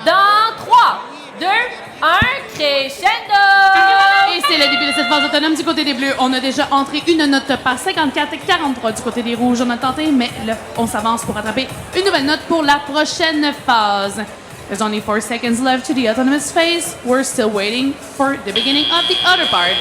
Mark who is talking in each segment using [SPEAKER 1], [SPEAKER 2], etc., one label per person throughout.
[SPEAKER 1] Dans 3, 2, 1, crescendo!
[SPEAKER 2] Et c'est le début de cette phase autonome du côté des Bleus. On a déjà entré une note par 54-43 du côté des Rouges. On a tenté, mais là, on s'avance pour attraper une nouvelle note pour la prochaine phase. There's only 4 seconds left to the autonomous phase. We're still waiting for the beginning of the other part.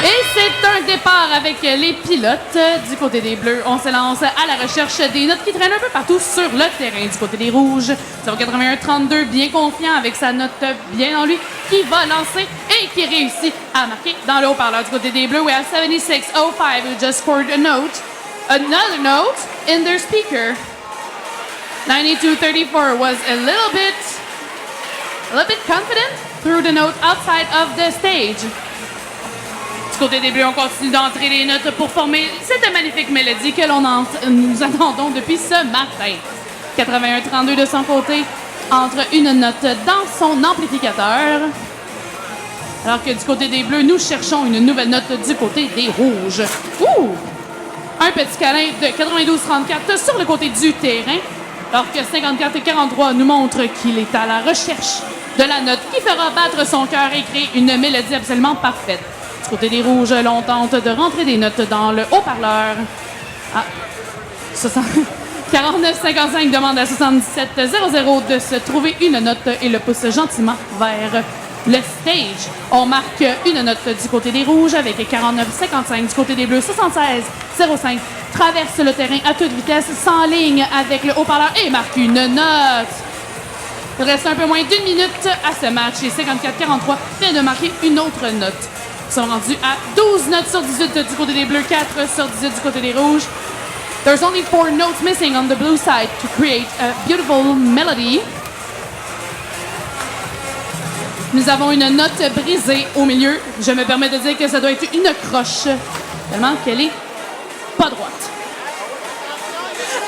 [SPEAKER 2] Et c'est un départ avec les pilotes du côté des Bleus. On se lance à la recherche des notes qui traînent un peu partout sur le terrain du côté des Rouges. 0,81-32, bien confiant avec sa note bien en lui, qui va lancer et qui réussit à marquer dans le haut-parleur du côté des Bleus. We have 76.05 who just scored another note in their speaker. 92.34 was a little bit confident through the note outside of the stage. Du côté des Bleus, on continue d'entrer les notes pour former cette magnifique mélodie que nous attendons depuis ce matin. 81-32 de son côté entre une note dans son amplificateur. Alors que du côté des Bleus, nous cherchons une nouvelle note du côté des Rouges. Ouh! Un petit câlin de 92-34 sur le côté du terrain. Alors que 54-43 nous montre qu'il est à la recherche de la note qui fera battre son cœur et créer une mélodie absolument parfaite. Du côté des Rouges, l'on tente de rentrer des notes dans le haut-parleur. 49-55 demande à 77-00 de se trouver une note et le pousse gentiment vers le stage. On marque une note du côté des Rouges avec 49-55 du côté des Bleus. 76-05 traverse le terrain à toute vitesse, s'enligne avec le haut-parleur et marque une note. Il reste un peu moins d'une minute à ce match et 54-43 vient de marquer une autre note. Ils sont rendus à 12 notes sur 18 du côté des Bleus, 4 sur 18 du côté des Rouges. There's only 4 notes missing on the blue side to create a beautiful melody. Nous avons une note brisée au milieu. Je me permets de dire que ça doit être une croche, tellement qu'elle est pas droite.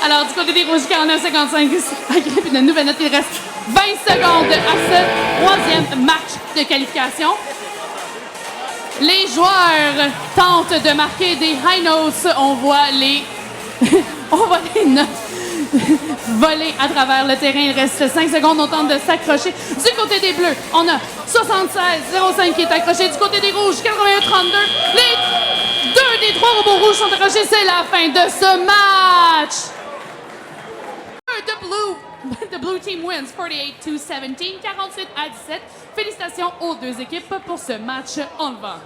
[SPEAKER 2] Alors, du côté des Rouges, 49-55 agrippe une nouvelle note. Il reste 20 secondes à ce troisième match de qualification. Les joueurs tentent de marquer des high notes. On voit les notes voler à travers le terrain. Il reste 5 secondes. On tente de s'accrocher. Du côté des Bleus, on a 76-05 qui est accroché. Du côté des Rouges, 81-32. Les 2 des 3 robots rouges sont accrochés. C'est la fin de ce match. The blue team wins 48-17, 48 à 17. Félicitations aux deux équipes pour ce match enlevant.